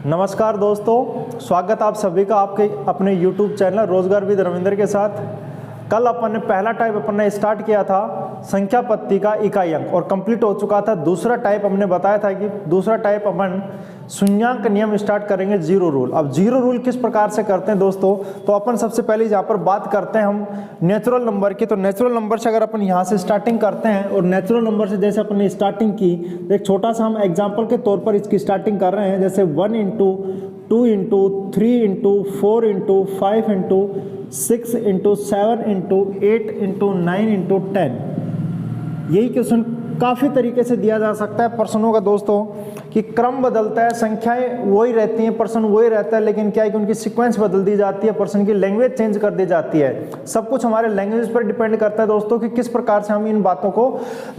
नमस्कार दोस्तों, स्वागत आप सभी का आपके अपने YouTube चैनल रोजगार विद रविंद्र के साथ। कल अपन ने पहला टाइप अपन ने स्टार्ट किया था संख्या पत्ती का इकाई अंक और कंप्लीट हो चुका था। दूसरा टाइप हमने बताया था कि दूसरा टाइप अपन शून्यांक नियम स्टार्ट करेंगे, जीरो रूल। अब जीरो रूल किस प्रकार से करते हैं दोस्तों, तो अपन सबसे पहले यहाँ पर बात करते हैं हम नेचुरल नंबर की। तो नेचुरल नंबर से अगर अपन यहाँ से स्टार्टिंग करते हैं और नेचुरल नंबर से जैसे अपन ने स्टार्टिंग की, एक छोटा सा हम एग्जाम्पल के तौर पर इसकी स्टार्टिंग कर रहे हैं। जैसे 1 into 2 into 3 into 4 into 5 into 6 into 7 into 8 into 9 into 10। यही क्वेश्चन काफ़ी तरीके से दिया जा सकता है प्रश्नों का दोस्तों, कि क्रम बदलता है, संख्याएं वही रहती हैं, प्रश्न वही रहता है, लेकिन क्या है कि उनकी सीक्वेंस बदल दी जाती है, प्रश्न की लैंग्वेज चेंज कर दी जाती है। सब कुछ हमारे लैंग्वेज पर डिपेंड करता है दोस्तों कि किस प्रकार से हम इन बातों को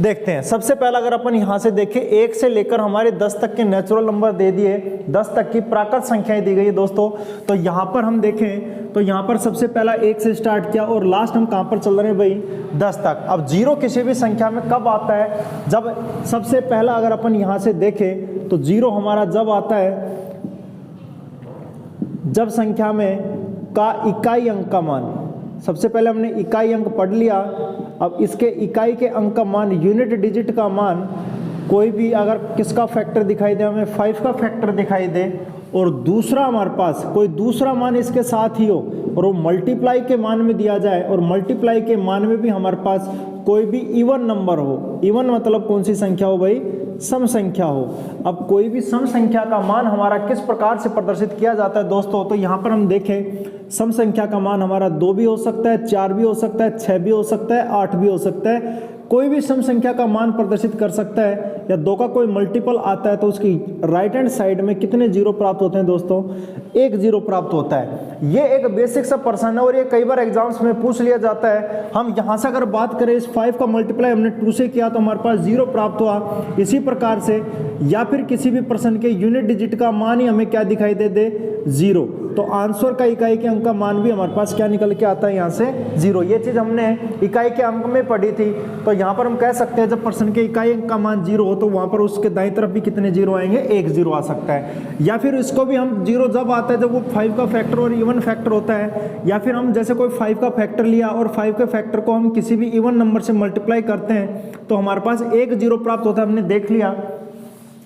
देखते हैं। सबसे पहला अगर अपन यहाँ से देखें, 1 से लेकर हमारे 10 तक के नेचुरल नंबर दे दिए, 10 तक की प्राकृत संख्याएं दी गई है दोस्तों। तो यहाँ पर हम देखें तो यहाँ पर सबसे पहला 1 से स्टार्ट किया और लास्ट हम कहाँ पर चल रहे हैं भाई, 10 तक। अब जीरो किसी भी संख्या में कब आता है, जब सबसे पहला अगर अपन यहाँ से देखें तो जीरो हमारा जब आता है जब संख्या में का इकाई अंक का मान, सबसे पहले हमने इकाई अंक पढ़ लिया। अब इसके इकाई के अंक का मान, यूनिट डिजिट का मान, कोई भी अगर किसका फैक्टर दिखाई दे, हमें 5 का फैक्टर दिखाई दे और दूसरा हमारे पास कोई दूसरा मान इसके साथ ही हो और वो मल्टीप्लाई के मान में दिया जाए और मल्टीप्लाई के मान में भी हमारे पास कोई भी इवन नंबर हो। इवन मतलब कौन सी संख्या हो भाई, सम संख्या हो। अब कोई भी सम संख्या का मान हमारा किस प्रकार से प्रदर्शित किया जाता है दोस्तों, तो यहाँ पर हम देखें सम संख्या का मान हमारा 2 भी हो सकता है, 4 भी हो सकता है, 6 भी हो सकता है, 8 भी हो सकता है। कोई भी सम संख्या का मान प्रदर्शित कर सकता है, या 2 का कोई मल्टीपल आता है तो उसकी राइट हैंड साइड में कितने जीरो प्राप्त होते हैं दोस्तों, 1 जीरो प्राप्त होता है। ये एक बेसिक सा पर्सन है और ये कई बार एग्जाम्स में पूछ लिया जाता है। हम यहाँ से अगर बात करें, इस 5 का मल्टीप्लाई हमने 2 से किया तो हमारे पास 0 प्राप्त हुआ। इसी प्रकार से या फिर किसी भी पर्सन के यूनिट डिजिट का मान ही हमें क्या दिखाई दे 0, तो आंसर का इकाई के अंक का मान भी हमारे पास क्या निकल के आता है, यहाँ से 0। ये चीज़ हमने इकाई के अंक में पढ़ी थी। तो यहाँ पर हम कह सकते हैं जब पर्सन के इकाई अंक का मान 0 हो तो वहाँ पर उसके दाईं तरफ भी कितने जीरो आएंगे, 1 जीरो आ सकता है। या फिर इसको भी हम 0 जब आता है जब वो 5 का फैक्टर और इवन फैक्टर होता है, या फिर हम जैसे कोई 5 का फैक्टर लिया और 5 के फैक्टर को हम किसी भी इवन नंबर से मल्टीप्लाई करते हैं तो हमारे पास 1 जीरो प्राप्त होता है, हमने देख लिया।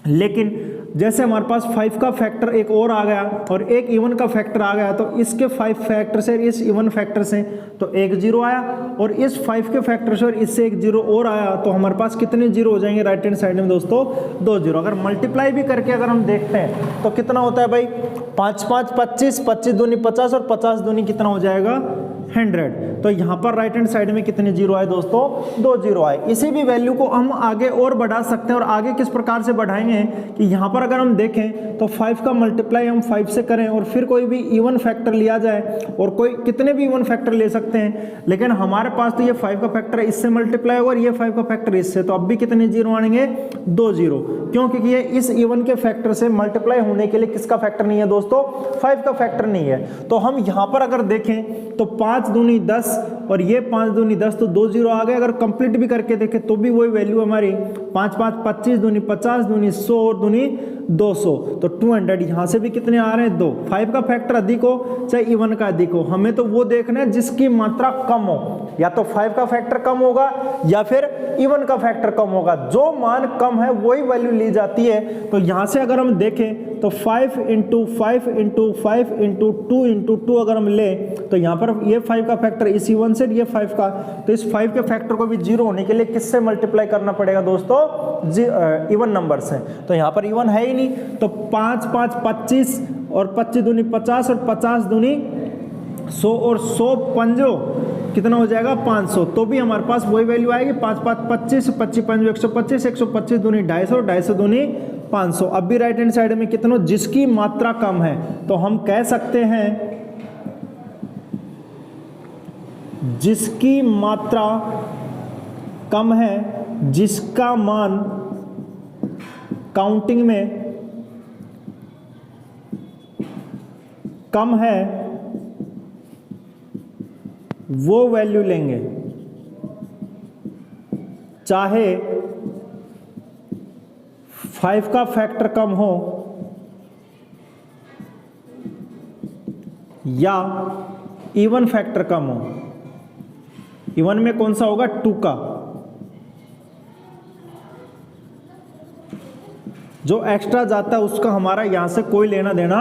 लेकिन जैसे हमारे पास 5 का फैक्टर एक और आ गया और एक इवन का फैक्टर आ गया, तो इसके 5 फैक्टर से इस इवन फैक्टर से तो 1 जीरो आया, और इस 5 के फैक्टर से और इससे 1 जीरो और आया, तो हमारे पास कितने जीरो हो जाएंगे राइट हैंड साइड में दोस्तों, 2 जीरो। अगर मल्टीप्लाई भी करके अगर हम देखते हैं तो कितना होता है भाई, 5 5 25, 25 दूनी 50 और 50 दूनी कितना हो जाएगा 100। तो यहाँ पर राइट हैंड साइड में कितने जीरो आए दोस्तों, 2 जीरो आए। इसी भी वैल्यू को हम आगे और बढ़ा सकते हैं, और आगे किस प्रकार से बढ़ाएंगे कि यहाँ पर अगर हम देखें तो 5 का मल्टीप्लाई हम 5 से करें और फिर कोई भी इवन फैक्टर लिया जाए, और कोई कितने भी इवन फैक्टर ले सकते हैं, लेकिन हमारे पास तो ये 5 का फैक्टर इससे मल्टीप्लाई होगा और ये 5 का फैक्टर इससे, तो अब भी कितने जीरो आएंगे, 2 जीरो। क्यों, क्योंकि ये इस इवन के फैक्टर से मल्टीप्लाई होने के लिए किसका फैक्टर नहीं है दोस्तों, 5 का फैक्टर नहीं है। तो हम यहाँ पर अगर देखें तो 5 दूनी 10 और ये 5 दूनी 10, तो 2 जीरो आ गए। अगर कंप्लीट भी करके देखें तो भी वही वैल्यू हमारी 5 5 25 दूनी 50 दूनी 100 और दूनी 200, तो 200। यहाँ से भी कितने आ रहे हैं, 2। 5 का फैक्टर अधिक हो चाहे इवन का अधिक हो, हमें तो वो देखना है जिसकी मात्रा कम हो, या तो 5 का फैक्टर कम होगा या फिर इवन का फैक्टर कम होगा। जो मान कम है वही वैल्यू ली जाती है। तो यहाँ से अगर हम देखें तो 5 इंटू 5 इंटू 5 इंटू 2 इंटू 2 अगर हम ले तो यहाँ पर ये 5 का फैक्टर इस इवन से, ये 5 का, तो इस 5 के फैक्टर को भी 0 होने के लिए किससे मल्टीप्लाई करना पड़ेगा दोस्तों, इवन नंबर से। तो यहाँ पर इवन है ही नहीं, तो 5 5 25 और 25 दूनी 50 और 50 दूनी 100 और 100 पंजो कितना हो जाएगा 500, तो भी हमारे पास वही वैल्यू आएगी 5 5 25 25 पंजो 125, 125 दूनी 250 और 250 दूनी 500। अब भी राइट हैंड साइड में कितना, जिसकी मात्रा कम है, तो हम कह सकते हैं जिसकी मात्रा कम है, जिसका मान काउंटिंग में कम है, वो वैल्यू लेंगे, चाहे 5 का फैक्टर कम हो या इवन फैक्टर कम हो। इवन में कौन सा होगा, 2 का। जो एक्स्ट्रा जाता है उसका हमारा यहां से कोई लेना देना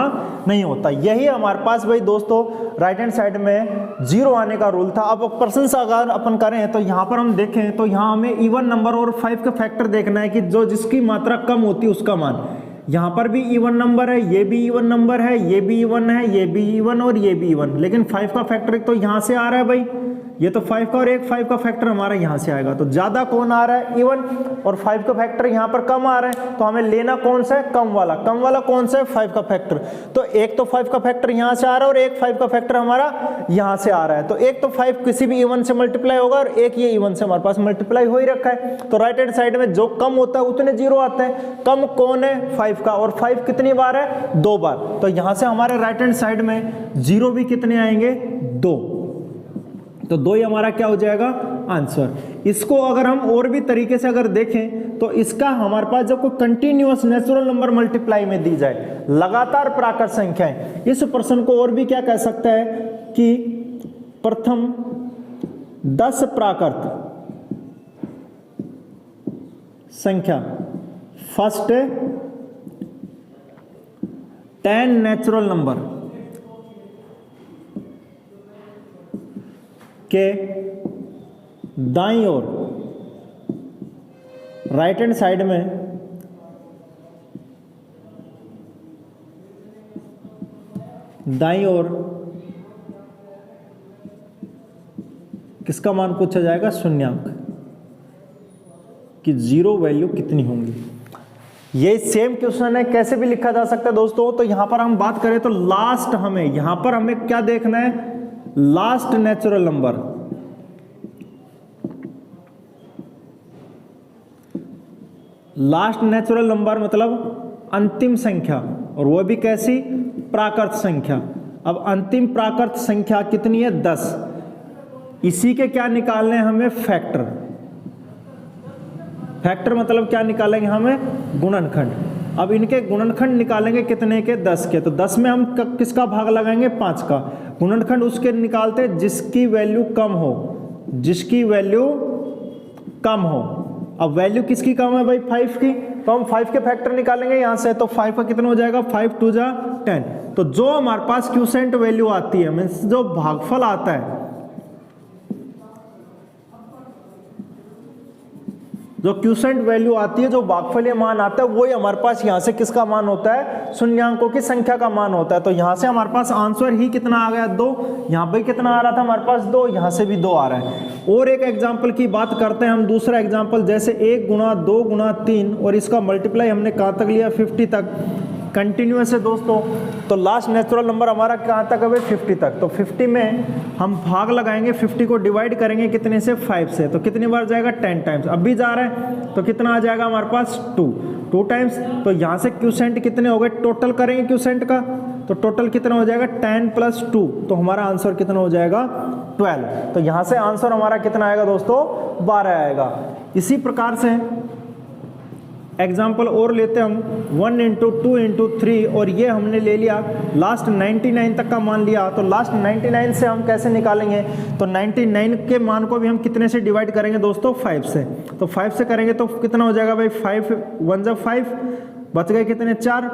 नहीं होता। यही हमारे पास भाई दोस्तों राइट हैंड साइड में 0 आने का रूल था। अब प्रश्न से अगर अपन करें तो यहां पर हम देखें तो यहां हमें इवन नंबर और 5 का फैक्टर देखना है कि जो जिसकी मात्रा कम होती है उसका मान। यहां पर भी इवन नंबर है, ये भी इवन नंबर है, ये भी इवन है, ये भी इवन और ये भी इवन, लेकिन 5 का फैक्टर तो यहां से आ रहा है भाई, ये तो 5 का, और एक 5 का फैक्टर हमारा यहां से आएगा। तो ज्यादा कौन आ रहा है, इवन, और 5 का फैक्टर यहां पर कम आ रहा है, तो हमें लेना कौन सा है, कम वाला। कम वाला कौन सा है, 5 का फैक्टर। तो एक तो 5 का फैक्टर यहां से आ रहा है और एक 5 का फैक्टर हमारा यहां से आ रहा है। तो एक तो 5 किसी भी इवन से मल्टीप्लाई होगा और एक ये इवन से हमारे पास मल्टीप्लाई हो ही रखा है। तो राइट हैंड साइड में जो कम होता है उतने 0 आते हैं। कम कौन है, 5 का, और 5 कितनी बार है, 2 बार। तो यहां से हमारे राइट हैंड साइड में 0 भी कितने आएंगे, 2। तो 2 ही हमारा क्या हो जाएगा, आंसर। इसको अगर हम और भी तरीके से अगर देखें तो इसका हमारे पास जब कोई कंटिन्यूअस नेचुरल नंबर मल्टीप्लाई में दी जाए, लगातार प्राकृत संख्याएं, इस प्रश्न को और भी क्या कह सकता है कि प्रथम 10 प्राकृत संख्या, फर्स्ट 10 नेचुरल नंबर के दाईं ओर राइट हैंड साइड में दाईं ओर किसका मान पूछा जाएगा, शून्यांक, कि 0 वैल्यू कितनी होंगी। ये सेम क्वेश्चन है, कैसे भी लिखा जा सकता है दोस्तों। तो यहां पर हम बात करें तो लास्ट हमें यहां पर हमें क्या देखना है, last natural number. Last natural number मतलब अंतिम संख्या, और वो भी कैसी, प्राकृत संख्या। अब अंतिम प्राकृत संख्या कितनी है, 10। इसी के क्या निकालने हैं हमें, फैक्टर। फैक्टर मतलब क्या निकालेंगे हमें, गुणनखंड। अब इनके गुणनखंड निकालेंगे कितने के, 10 के। तो 10 में हम किसका भाग लगाएंगे, 5 का। गुणनखंड उसके निकालते जिसकी वैल्यू कम हो, जिसकी वैल्यू कम हो। अब वैल्यू किसकी कम है भाई, 5 की, तो हम 5 के फैक्टर निकालेंगे यहां से। तो 5 का कितना हो जाएगा, 5 2 जा 10। तो जो हमारे पास क्यूसेंट वैल्यू आती है, मीन्स जो भागफल आता है, जो क्यूसेंट वैल्यू आती है, जो भागफलीय मान आता है, वही हमारे पास यहां से किसका मान होता है, शून्यांकों की संख्या का मान होता है। तो यहां से हमारे पास आंसर ही कितना आ गया, 2। यहां पे कितना आ रहा था हमारे पास, 2। यहां से भी 2 आ रहा है। और एक एग्जाम्पल की बात करते हैं हम, दूसरा एग्जाम्पल, जैसे 1 गुना 2 गुना 3, और इसका मल्टीप्लाई हमने कहां तक लिया, 50 तक। कंटिन्यूअस है दोस्तों। तो लास्ट नेचुरल नंबर हमारा कहां तक है, 50 तक। तो 50 में हम भाग लगाएंगे, 50 को डिवाइड करेंगे कितने से, 5 से। तो कितनी बार जाएगा, 10 टाइम्स। अब भी जा रहा है तो कितना आ जाएगा हमारे पास, 2 टाइम्स। तो यहां से क्यूसेंट कितने हो गए, टोटल करेंगे क्यूसेंट का, तो टोटल कितना हो जाएगा, 10 + 2। तो हमारा आंसर कितना हो जाएगा, 12। तो यहां से आंसर हमारा कितना आएगा दोस्तों, 12 आएगा। इसी प्रकार से एग्जाम्पल और लेते हम, 1 × 2 × 3, और ये हमने ले लिया लास्ट 99 तक का मान लिया। तो लास्ट 99 से हम कैसे निकालेंगे, तो 99 के मान को भी हम कितने से डिवाइड करेंगे दोस्तों, 5 से। तो 5 से करेंगे तो कितना हो जाएगा भाई, 5 1 जा 5, बच गए कितने, 4।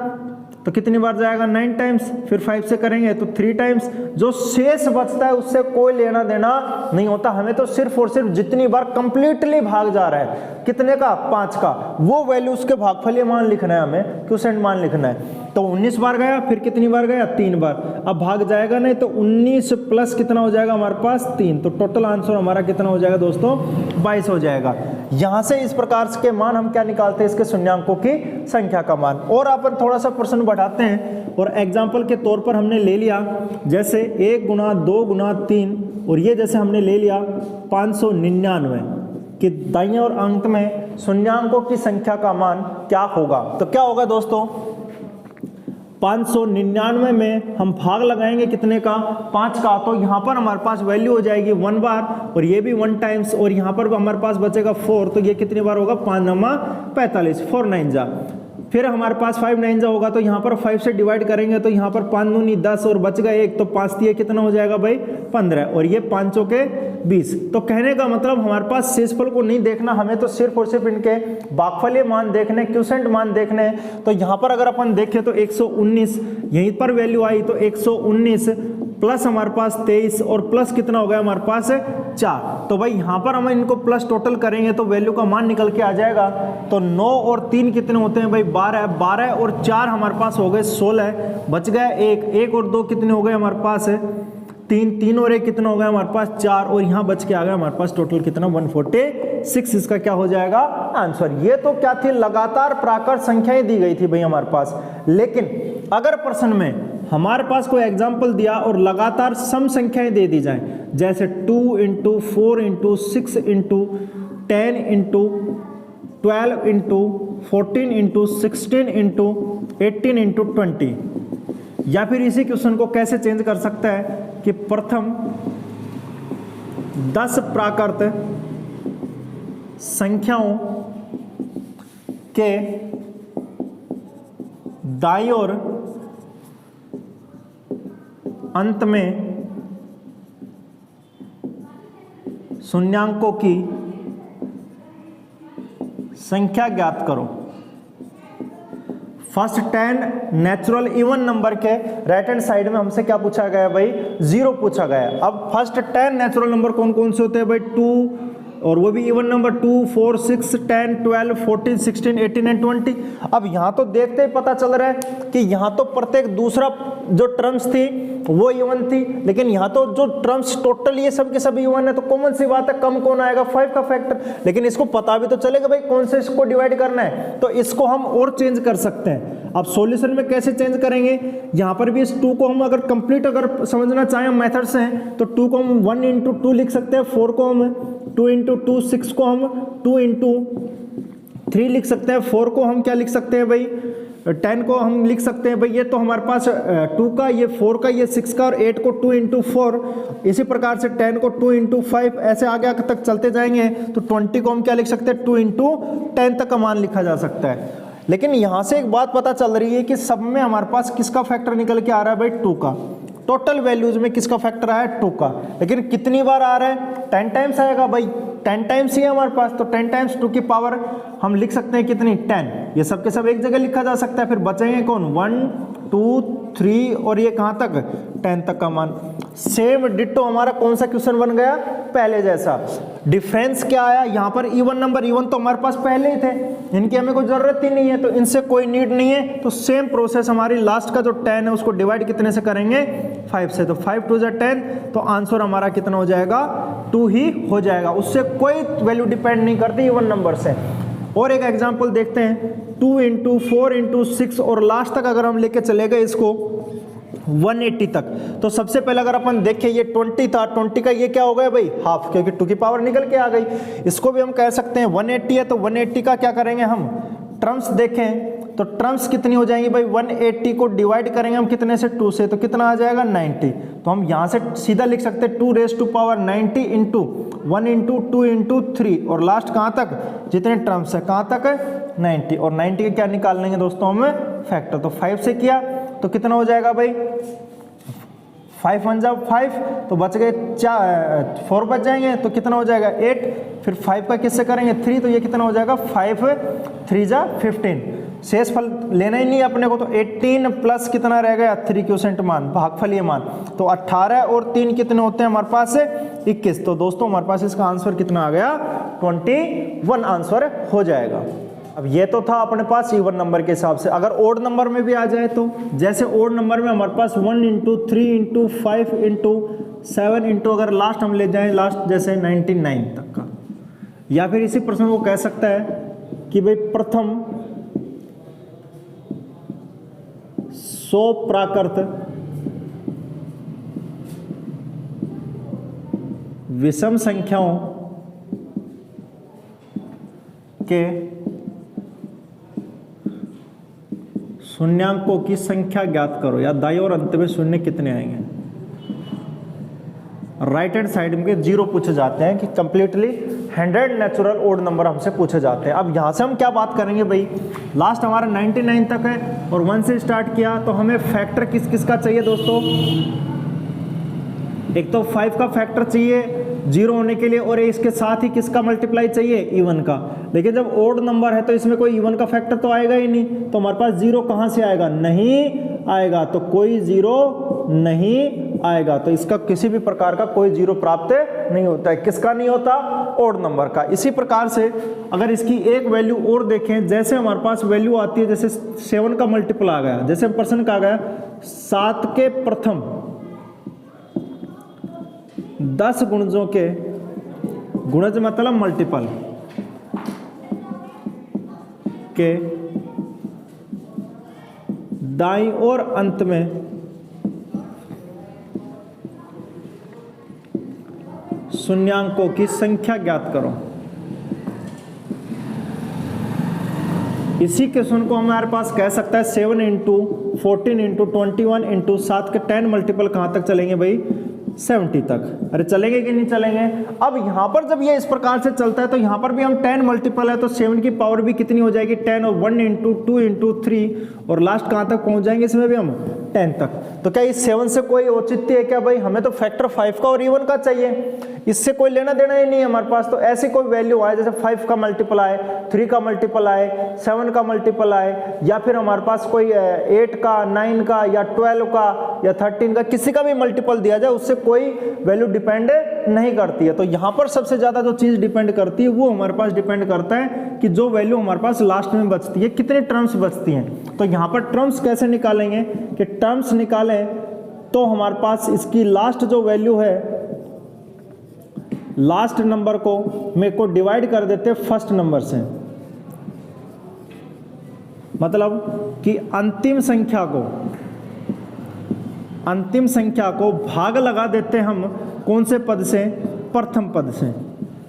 तो कितनी बार जाएगा, 9 टाइम्स। फिर 5 से करेंगे तो 3 टाइम्स। जो शेष बचता है उससे कोई लेना देना नहीं होता, हमें तो सिर्फ और सिर्फ जितनी बार कंप्लीटली भाग जा रहा है, कितने का, 5 का, वो वैल्यू उसके भागफलीय मान लिखना है, हमें क्वोशिएंट मान लिखना है। तो 19 बार गया, फिर कितनी बार गया, 3 बार। अब भाग जाएगा नहीं, तो 19 प्लस कितना हो जाएगा हमारे पास, 3। तो टोटल आंसर हमारा कितना हो जाएगा दोस्तों, 22 हो जाएगा। यहां से इस प्रकार के मान हम क्या निकालते हैं, इसके शून्यांकों की संख्या का मान। और अपन थोड़ा सा प्रश्न बढ़ाते हैं, और एग्जाम्पल के तौर पर हमने ले लिया जैसे 1 गुना 2 गुना 3, और ये जैसे हमने ले लिया 599 कि दाईं और अंक में शून्यांकों की संख्या का मान क्या होगा। तो क्या होगा दोस्तों, 599 में हम भाग लगाएंगे कितने का, 5 का। तो यहाँ पर हमारे पास वैल्यू हो जाएगी 1 बार, और ये भी 1 टाइम्स, और यहाँ पर हमारे पास बचेगा 4। तो ये कितनी बार होगा, 5 9 45, 4 9 जा फिर हमारे पास 5 9 जा होगा तो यहाँ पर 5 से डिवाइड करेंगे तो यहाँ पर 5 दूनी 10 और बच गए 1, तो 5 दिए कितना हो जाएगा भाई 15, और ये 5 चौके 20। तो कहने का मतलब हमारे पास शेषफल को नहीं देखना, हमें तो सिर्फ और सिर्फ इनके भागफलीय मान देखने, क्वोशिएंट मान देखने। तो यहाँ पर अगर अपन देखें तो 119 यहीं पर वैल्यू आई, तो 119 प्लस हमारे पास 23 और प्लस कितना हो गया हमारे पास 4। तो भाई यहाँ पर हम इनको प्लस टोटल करेंगे तो वैल्यू का मान निकल के आ जाएगा। तो 9 और 3 कितने होते हैं भाई 12, 12 और 4 हमारे पास हो गए 16, बच गया 1, 1 और 2 कितने हो गए हमारे पास 3, 3 और 1 कितना हो गया हमारे पास 4, और यहाँ बच के आ गया हमारे पास टोटल कितना 146। इसका क्या हो जाएगा आंसर। ये तो क्या थी, लगातार प्राकृत संख्याएं दी गई थी भाई हमारे पास। लेकिन अगर प्रश्न में हमारे पास कोई एग्जाम्पल दिया और लगातार सम संख्याएं दे दी जाए, जैसे 2 into 4 into 6 into 10 into 12 into 14 into 16 into 18 into 20, या फिर इसी क्वेश्चन को कैसे चेंज कर सकता है कि प्रथम 10 प्राकृत संख्याओं के दाईं ओर अंत में शून्यांकों की संख्या ज्ञात करो। फर्स्ट 10 नेचुरल इवन नंबर के राइट हैंड साइड में हमसे क्या पूछा गया भाई 0 पूछा गया। अब फर्स्ट 10 नेचुरल नंबर कौन कौन से होते हैं भाई 2, और वो भी इवन नंबर 2, 4, 6, 10, 12, 14, 16, 18 एंड 20। अब यहाँ तो देखते ही पता चल रहा है कि यहाँ तो प्रत्येक दूसरा जो टर्म्स थी वो इवन थी, लेकिन यहाँ तो जो टर्म्स टोटल ये सब के सब इवन है, तो कॉमन सी बात है कम कौन आएगा 5 का फैक्टर। लेकिन इसको पता भी तो चलेगा भाई कौन से इसको डिवाइड करना है, तो इसको हम और चेंज कर सकते हैं। अब सॉल्यूशन में कैसे चेंज करेंगे, यहाँ पर भी इस 2 को हम अगर कंप्लीट अगर समझना चाहें मेथड से हैं तो 2 को हम 1 इंटू 2 लिख सकते हैं, 4 को हम 2 इंटू 2, 6 को हम 2 इंटू 3 लिख सकते हैं, 4 को हम क्या लिख सकते हैं भाई 10 को हम लिख सकते हैं भाई। ये तो हमारे पास 2 का, ये 4 का, ये 6 का, और 8 को 2 इंटू 4, इसी प्रकार से 10 को 2 इंटू 5, ऐसे आगे तक चलते जाएंगे। तो 20 को हम क्या लिख सकते हैं 2 इंटू 10 तक का मान लिखा जा सकता है। लेकिन यहाँ से एक बात पता चल रही है कि सब में हमारे पास किसका फैक्टर निकल के आ रहा है भाई 2 का। टोटल वैल्यूज में किसका फैक्टर आया 2 का, लेकिन कितनी बार आ रहा है 10 टाइम्स आएगा भाई, 10 टाइम्स ही है हमारे पास। तो 10 टाइम्स 2 की पावर हम लिख सकते हैं कितनी 10, ये सब के सब एक जगह लिखा जा सकता है। फिर बचेंगे कौन 1, 2, 3 और ये कहाँ तक 10 तक का मान। सेम डिट्टो हमारा कौन सा क्वेश्चन बन गया पहले जैसा। डिफरेंस क्या आया यहाँ पर इवन नंबर, इवन तो हमारे पास पहले ही थे, इनकी हमें कोई जरूरत ही नहीं है, तो इनसे कोई नीड नहीं है। तो सेम प्रोसेस हमारी लास्ट का जो 10 है उसको डिवाइड कितने से करेंगे 5 से, तो 5 2 10, तो आंसर हमारा कितना हो जाएगा 2 ही हो जाएगा। उससे कोई वैल्यू डिपेंड नहीं करती इवन नंबर से। और एक एग्जांपल देखते हैं 2 इंटू 4 इंटू 6 और लास्ट तक अगर हम लेके चले गए इसको 180 तक, तो सबसे पहले अगर अपन देखें ये 20 था, 20 का ये क्या हो गया भाई हाफ, क्योंकि 2 की पावर निकल के आ गई। इसको भी हम कह सकते हैं 180 है, तो 180 का क्या करेंगे हम टर्म्स देखें तो टर्म्स कितनी हो जाएंगी भाई 180 को डिवाइड करेंगे हम कितने से 2 से, तो कितना आ जाएगा 90। तो हम यहाँ से सीधा लिख सकते हैं 2 raise to power 90 into 1 into 2 into 3, और लास्ट कहाँ तक जितने टर्म्स है कहाँ तक है 90, और 90 के क्या निकाल लेंगे दोस्तों हमें फैक्टर। तो 5 से किया तो कितना हो जाएगा भाई 5 1 जा 5, तो बच गए 4 बच जाएंगे, तो कितना हो जाएगा 8। फिर 5 का किससे करेंगे 3, तो ये कितना हो जाएगा 5 3 जा 15। शेष फल लेना ही नहीं अपने को, तो 18 प्लस कितना रह गया 3 क्वोशिएंट मान, भागफलीय मान, तो 18 और 3 कितने होते हैं हमारे पास 21। तो दोस्तों हमारे पास इसका आंसर कितना आ गया 21 आंसर हो जाएगा। अब ये तो था अपने पास इवन नंबर के हिसाब से। अगर ओड नंबर में भी आ जाए तो जैसे ओड नंबर में हमारे पास 1 इंटू 3 इंटू 5 इंटू 7 इंटू अगर लास्ट हम ले जाएं लास्ट जैसे 99 तक का, या फिर इसी प्रश्न को कह सकता है कि भाई प्रथम 100 प्राकृत विषम संख्याओं के शून्यांकों की संख्या ज्ञात करो, या दाईं और अंत में शून्य कितने आएंगे। राइट हैंड साइड में 0 पूछे जाते हैं कि कंप्लीटली 100 नेचुरल ओड नंबर हमसे पूछे जाते हैं। अब यहाँ से हम क्या बात करेंगे भाई, लास्ट हमारा 99 तक है और 1 से स्टार्ट किया, तो हमें फैक्टर किस किस का चाहिए दोस्तों, एक तो 5 का फैक्टर चाहिए 0 होने के लिए, और इसके साथ ही किसका मल्टीप्लाई चाहिए, इवन का। लेकिन जब ओड नंबर है तो इसमें कोई इवन का फैक्टर तो आएगा ही नहीं, तो हमारे पास 0 कहाँ से आएगा, नहीं आएगा, तो कोई 0 नहीं आएगा, तो इसका किसी भी प्रकार का कोई 0 प्राप्त नहीं होता है। किसका नहीं होता, ओड नंबर का। इसी प्रकार से अगर इसकी एक वैल्यू और देखें, जैसे हमारे पास वैल्यू आती है, जैसे 7 का मल्टीपल आ गया, जैसे परसेंट का आ गया 7 के प्रथम 10 गुणजों के, गुणज मतलब मल्टीपल के दाईं ओर अंत में शून्यांकों की संख्या ज्ञात करो। इसी क्वेश्चन को हमारे पास कह सकता है 7 इंटू 14 इंटू 21 इंटू 7 के 10 मल्टीपल कहां तक चलेंगे भाई, 70 तक। अरे चलेंगे कि नहीं चलेंगे। अब यहां पर जब ये इस प्रकार से चलता है तो यहां पर भी हम 10 मल्टीपल है तो 7 की पावर भी कितनी हो जाएगी, 10, और 1 इंटू 2 इंटू 3, और लास्ट कहां तक पहुंच जाएंगे इसमें भी हम 10 तक। तो क्या इस 7 से कोई औचित्य है क्या भाई, हमें तो फैक्टर 5 का और इवन का चाहिए, इससे कोई लेना देना ही नहीं है हमारे पास। तो ऐसी कोई वैल्यू आए, जैसे 5 का मल्टीपल आए, 3 का मल्टीपल आए, 7 का मल्टीपल आए, या फिर हमारे पास कोई 8 का, 9 का, या 12 का, या 13 का, किसी का भी मल्टीपल दिया जाए, उससे कोई वैल्यू डिपेंड नहीं करती है। तो यहां पर सबसे ज्यादा जो चीज डिपेंड करती है वो हमारे पास डिपेंड करता है कि जो वैल्यू हमारे पास लास्ट में बचती है, कितने टर्म्स बचती हैं। तो यहां पर टर्म्स कैसे निकालेंगे कि टर्म्स निकालें तो हमारे पास इसकी लास्ट जो वैल्यू है, लास्ट नंबर को मेरे को डिवाइड कर देते हैं फर्स्ट नंबर से, मतलब कि अंतिम संख्या को भाग लगा देते हम कौन से पद से, प्रथम पद से,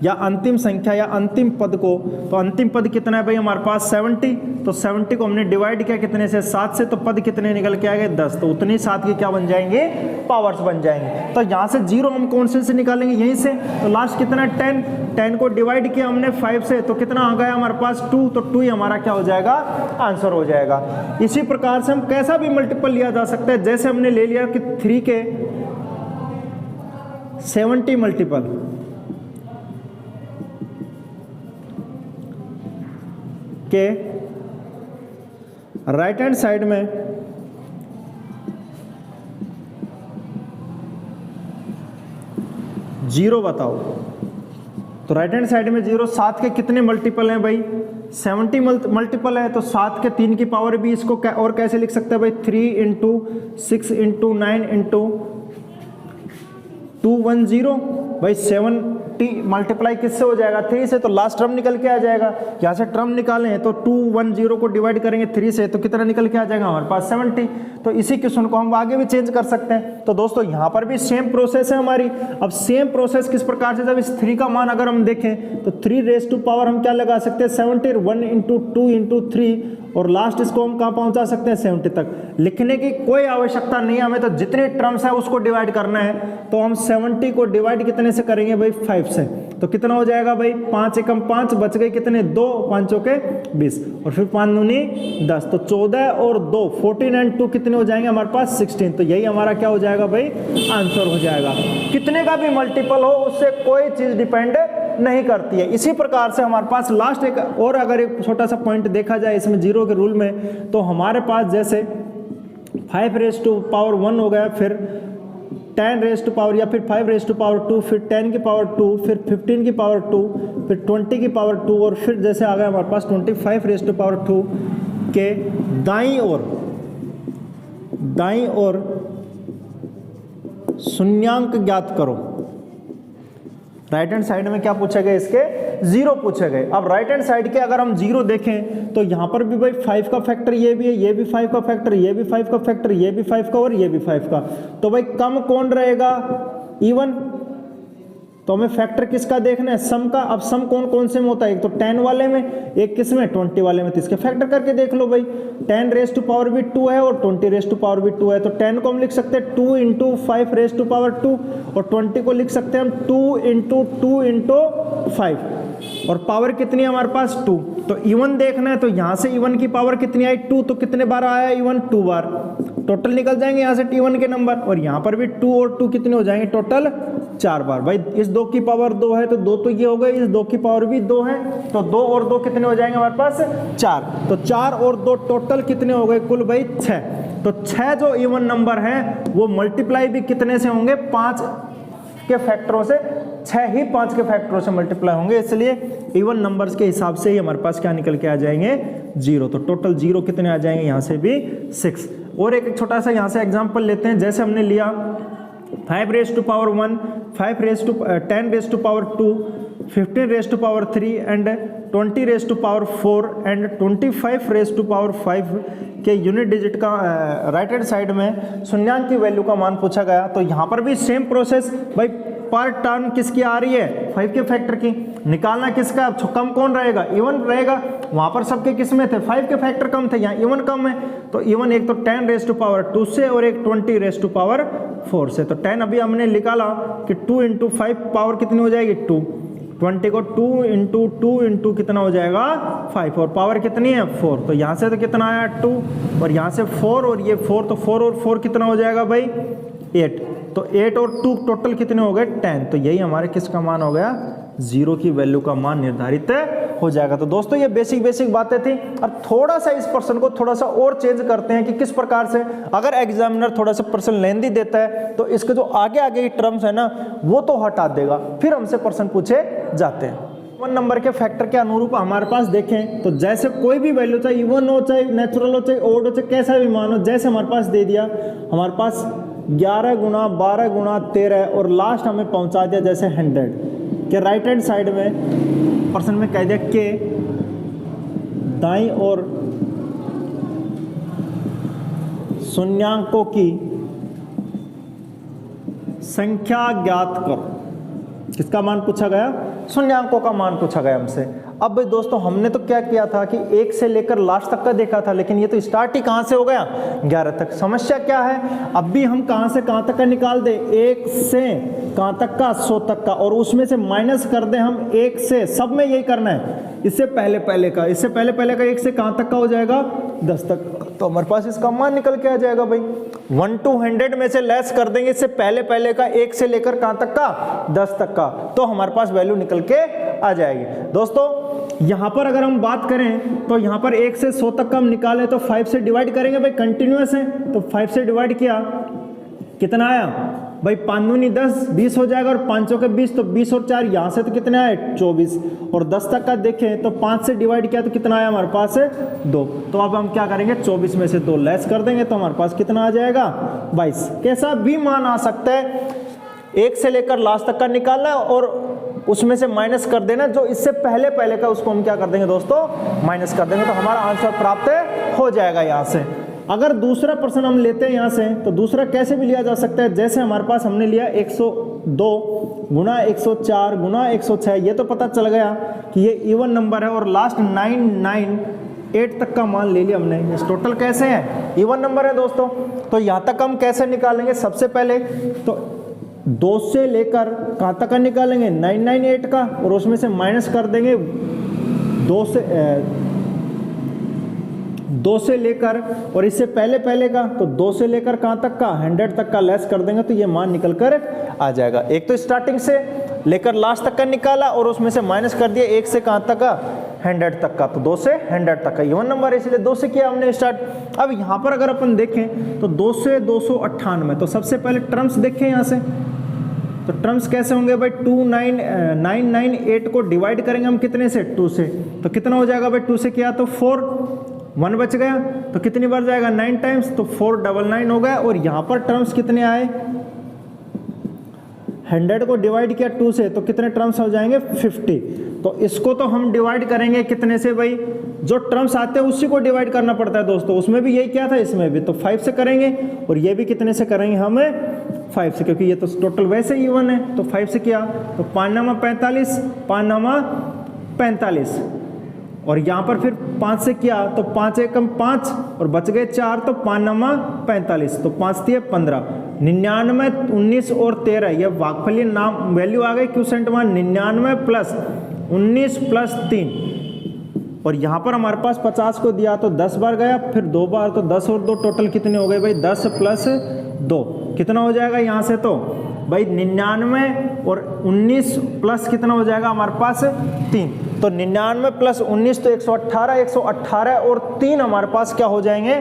या अंतिम संख्या या अंतिम पद को। तो अंतिम पद कितना है भाई हमारे पास 70, तो 70 को हमने डिवाइड किया कितने से, 7 से, तो पद कितने निकल के आ गए 10, तो उतने 7 के क्या बन जाएंगे, पावर्स बन जाएंगे। तो यहाँ से 0 हम कौन से निकालेंगे, यहीं से। तो लास्ट कितना 10 को डिवाइड किया हमने 5 से, तो कितना आ गया हमारे पास 2, तो 2 ही हमारा क्या हो जाएगा, आंसर हो जाएगा। इसी प्रकार से हम कैसा भी मल्टीपल लिया जा सकता है, जैसे हमने ले लिया कि 3 के 70 मल्टीपल, के राइट हैंड साइड में जीरो बताओ। तो राइट हैंड साइड में 0, 7 के कितने मल्टीपल हैं भाई, 70 मल्टीपल है, तो 7 के 3 की पावर भी इसको और कैसे लिख सकते हैं भाई, 3 इंटू 6 इंटू 9 इंटू 210 भाई, 70 मल्टीप्लाई किससे हो जाएगा, 3 से, तो लास्ट टर्म निकल के आ जाएगा। यहाँ से टर्म निकालें तो 210 को डिवाइड करेंगे 3 से, तो कितना निकल के आ जाएगा हमारे पास 70। तो इसी क्वेश्चन को हम आगे भी चेंज कर सकते हैं। तो दोस्तों यहाँ पर भी सेम प्रोसेस है हमारी। अब सेम प्रोसेस किस प्रकार से, जब इस 3 का मान अगर हम देखें तो 3 रेज़ टू पावर हम क्या लगा सकते हैं, 70, 1 इंटू 2 इंटू 3, और लास्ट इसको हम कहाँ पहुँचा सकते हैं, 70 तक। लिखने की कोई आवश्यकता नहीं है हमें, तो जितने टर्म्स है उसको डिवाइड करना है। तो हम 70 को डिवाइड कितने से करेंगे भाई, 5 से, तो कितना हो जाएगा भाई, 5 एकम 5, बच गए कितने, 2, 5 चौके 20, और फिर 5 दूनी 10, तो 14 और 2 14 एंड 2 कितने हो जाएंगे हमारे पास 16। तो यही हमारा क्या हो जाएगा भाई, आंसर हो जाएगा। कितने का भी मल्टीपल हो उससे कोई चीज डिपेंड नहीं करती है। इसी प्रकार से हमारे पास लास्ट एक और अगर एक छोटा सा पॉइंट देखा जाए इसमें 0 के रूल में, तो हमारे पास जैसे 5 रेज़ टू पावर 1 हो गया, फिर 10 रेज़ टू पावर, या फिर 5 रेज़ टू पावर 2, फिर 10 की पावर 2, फिर 15 की पावर 2, फिर 20 की पावर 2, और फिर जैसे आ गया हमारे पास 25 रेज़ टू पावर 2 के दाईं ओर शून्यांक ज्ञात करो। राइट हैंड साइड में क्या पूछे गए, इसके 0 पूछे गए। अब राइट हैंड साइड के अगर हम 0 देखें तो यहां पर भी भाई 5 का फैक्टर ये भी है, ये भी 5 का फैक्टर, ये भी 5 का फैक्टर, ये भी 5 का, और ये भी 5 का। तो भाई कम कौन रहेगा, इवन। तो हमें फैक्टर किसका देखना है, सम का। अब सम कौन कौन से में होता है, एक तो 10 वाले में, एक किस में 20 वाले में। तो इसके फैक्टर करके देख लो भाई, 10 रेज टू पावर भी 2 है और 20 रेज टू पावर भी 2 है। तो 10 को हम लिख सकते हैं 2 इंटू 5 रेज टू पावर 2 और 20 को लिख सकते हैं हम 2 इंटू 2 इंटू 5 और पावर कितनी है हमारे पास 2। तो इवन देखना है तो यहाँ से इवन की पावर कितनी आई 2, तो कितने बार आया इवन 2 बार। टोटल निकल जाएंगे यहाँ से T1 के नंबर और यहाँ पर भी 2 और 2 कितने हो जाएंगे टोटल 4 बार। भाई इस 2 की पावर 2 है तो 2 तो ये हो गए, इस 2 की पावर भी 2 है तो 2 और 2 कितने हो जाएंगे हमारे पास 4। तो 4 और 2 टोटल कितने हो गए कुल भाई 6। तो 6 जो इवन नंबर है वो मल्टीप्लाई भी कितने से होंगे 5 के फैक्टरों से, 6 ही 5 के फैक्टरों से मल्टीप्लाई होंगे, इसलिए इवन नंबर्स के हिसाब से ही हमारे पास क्या निकल के आ जाएंगे 0। तो टोटल 0 कितने आ जाएंगे यहाँ से भी 6। और एक छोटा सा यहाँ से एग्जांपल लेते हैं, जैसे हमने लिया 5 raise to power 1, 10 raise to power 2, 15 raise to power 3 and 20 raise to power 4 and 25 raise to power 5 के यूनिट डिजिट का राइट हैंड साइड में शून्यांक की वैल्यू का मान पूछा गया। तो यहाँ पर भी सेम प्रोसेस भाई, पर टर्म किसकी आ रही है 5 के फैक्टर की, निकालना किसका, कम कौन रहेगा इवन रहेगा। वहां पर सबके किस में थे 5 के फैक्टर कम थे, यहाँ इवन कम है। तो इवन एक तो 10 रेज टू पावर 2 से और एक 20 रेज टू पावर 4 से। तो 10 अभी हमने निकाला कि 2 इंटू 5 पावर कितनी हो जाएगी 2, 20 को 2 इंटू 2 इंटू कितना हो जाएगा 5 और पावर कितनी है 4। तो यहाँ से तो कितना आया 2 और यहाँ से 4 और ये 4, तो 4 और 4 कितना हो जाएगा भाई 8। तो 8 और 2 टोटल कितने हो गए 10। तो यही हमारे किसका मान हो गया 0 की वैल्यू का मान निर्धारित हो जाएगा। तो दोस्तों ये बेसिक बातें थी। और थोड़ा सा इस प्रश्न को थोड़ा सा और चेंज करते हैं कि किस प्रकार से अगर एग्जामिनर थोड़ा सा प्रश्न लेंदी देता है तो इसके जो आगे की टर्म्स है ना वो तो हटा देगा, फिर हमसे प्रश्न पूछे जाते हैं। 1 नंबर के फैक्टर के अनुरूप हमारे पास देखें तो जैसे कोई भी वैल्यू चाहे इवन हो चाहे नेचुरल हो चाहे ओड हो चाहे कैसा भी मान हो, जैसे हमारे पास दे दिया हमारे पास 11 गुना 12 गुना 13 और लास्ट हमें पहुंचा दिया जैसे 100 के राइट हैंड साइड में प्रश्न में कह दिया कि दाईं ओर शून्यांकों की संख्या ज्ञात करो। किसका मान पूछा गया शून्यांकों का मान पूछा गया हमसे। अब भाई दोस्तों हमने तो क्या किया था कि 1 से लेकर लास्ट तक का देखा था, लेकिन ये तो स्टार्ट ही कहां से हो गया 11 तक। समस्या क्या है, अब भी हम कहां से कहां तक का निकाल दे 1 से कहां तक का 100 तक का और उसमें से माइनस कर दे हम 1 से, सब में यही करना है, इससे पहले का 1 से कहां तक का हो जाएगा 10 तक। तो हमारे पास इसका मान निकल के आ जाएगा भाई 1 to 100 में से लेस कर देंगे इससे पहले का 1 से लेकर कहां तक का 10 तक का, तो हमारे पास वैल्यू निकल के आ जाएगी। दोस्तों यहां पर अगर हम बात करें तो यहां पर 1 से 100 तक का हम निकालें तो 5 से डिवाइड करेंगे भाई, कंटिन्यूअस है तो 5 से डिवाइड किया कितना आया भाई 5 दूनी 10 20 हो जाएगा और 5 के 20 तो 20 और 4 यहाँ से तो कितना आए 24 और 10 तक का देखें तो 5 से डिवाइड किया तो कितना आया हमारे पास 2। तो अब हम क्या करेंगे 24 में से 2 लेस कर देंगे तो हमारे पास कितना आ जाएगा 22। कैसा भी मान आ सकता है, 1 से लेकर लास्ट तक का निकालना और उसमें से माइनस कर देना, जो इससे पहले का उसको हम क्या कर देंगे दोस्तों माइनस कर देंगे, तो हमारा आंसर प्राप्त हो जाएगा यहाँ से। अगर दूसरा प्रश्न हम लेते हैं यहाँ से तो दूसरा कैसे भी लिया जा सकता है, जैसे हमारे पास हमने लिया 102 गुना 104 गुना 106, ये तो पता चल गया कि ये इवन नंबर है और लास्ट 998 तक का मान ले लिया हमने। इस टोटल कैसे है इवन नंबर है दोस्तों। तो यहाँ तक हम कैसे निकालेंगे, सबसे पहले तो 2 से लेकर कहाँ तक का निकालेंगे 998 का और उसमें से माइनस कर देंगे 2 से लेकर और इससे पहले का तो 2 से लेकर कहाँ तक का 100 तक का लेस कर देंगे तो ये मान निकल कर आ जाएगा। एक तो स्टार्टिंग से लेकर लास्ट तक का निकाला और उसमें से माइनस कर दिया 1 से कहाँ तक का 100 तक का, तो 2 से 100 तक का इवन नंबर है इसलिए 2 से किया हमने स्टार्ट। अब यहाँ पर अगर अपन देखें तो 2 से 298, तो सबसे पहले टर्म्स देखें यहाँ से, तो टर्म्स कैसे होंगे भाई 998 को डिवाइड करेंगे हम कितने से 2 से, तो कितना हो जाएगा भाई 2 से किया तो 4 1 बच गया तो कितनी बार जाएगा 9 टाइम्स तो 499 हो गया। और यहाँ पर टर्म्स कितने आए 100 को डिवाइड किया 2 से तो कितने टर्म्स हो जाएंगे 50। तो इसको तो हम डिवाइड करेंगे कितने से भाई, जो टर्म्स आते हैं उसी को डिवाइड करना पड़ता है दोस्तों। उसमें भी यही क्या था, इसमें भी तो 5 से करेंगे, और ये भी कितने से करेंगे हमें 5 से, क्योंकि ये तो टोटल वैसे ही 1 है। तो 5 से किया तो 5 नामा 45, 5 नामा 45, और यहाँ पर फिर 5 से किया तो 5 एकम 5 और बच गए 4, तो 5 नामा 45, तो 5 दिए 15, 99, 19 और 13, ये भागफलीय नाम वैल्यू आ गई क्वोशिएंट मान 99 प्लस 19 प्लस 3, और यहाँ पर हमारे पास 50 को दिया तो 10 बार गया, फिर 2 बार, तो 10 और 2 टोटल कितने हो गए भाई 10 प्लस 2, कितना हो जाएगा यहाँ से, तो भाई 99 और 19 प्लस कितना हो जाएगा हमारे पास 3, तो 99 प्लस 19 तो 118, 118 और 3 हमारे पास क्या हो जाएंगे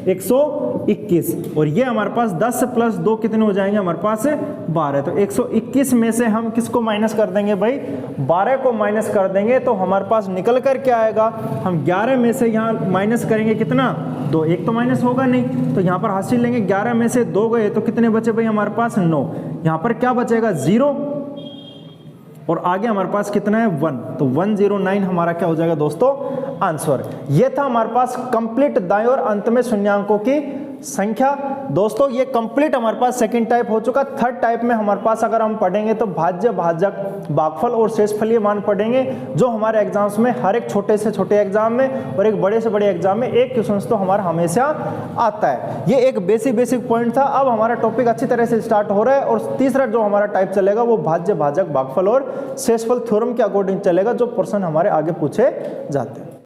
121, और ये हमारे पास 10 प्लस 2 कितने हो जाएंगे हमारे पास 12, तो 121 में से हम किसको माइनस कर देंगे भाई 12 को माइनस कर देंगे, तो हमारे पास निकल कर क्या आएगा, हम 11 में से यहाँ माइनस करेंगे कितना 2, एक तो माइनस होगा नहीं, तो यहाँ पर हासिल लेंगे 11 में से 2 गए तो कितने बचे भाई हमारे पास 9, यहाँ पर क्या बचेगा 0, और आगे हमारे पास कितना है 1, तो 109 हमारा क्या हो जाएगा दोस्तों आंसर। ये था हमारे पास कंप्लीट दाएं और अंत में शून्यांकों की संख्या। दोस्तों ये कंप्लीट हमारे पास सेकंड टाइप हो चुका। थर्ड टाइप में हमारे पास अगर हम पढ़ेंगे तो भाज्य, भाजक, भागफल और शेषफलीय मान पढ़ेंगे, जो हमारे एग्जाम्स में हर एक छोटे से छोटे एग्जाम में और एक बड़े से बड़े एग्जाम में एक क्वेश्चन तो हमारा हमेशा आता है। ये एक बेसिक पॉइंट था। अब हमारा टॉपिक अच्छी तरह से स्टार्ट हो रहा है, और तीसरा जो हमारा टाइप चलेगा वो भाज्य, भाजक, भागफल और शेषफल थ्योरम के अकॉर्डिंग चलेगा, जो प्रश्न हमारे आगे पूछे जाते हैं।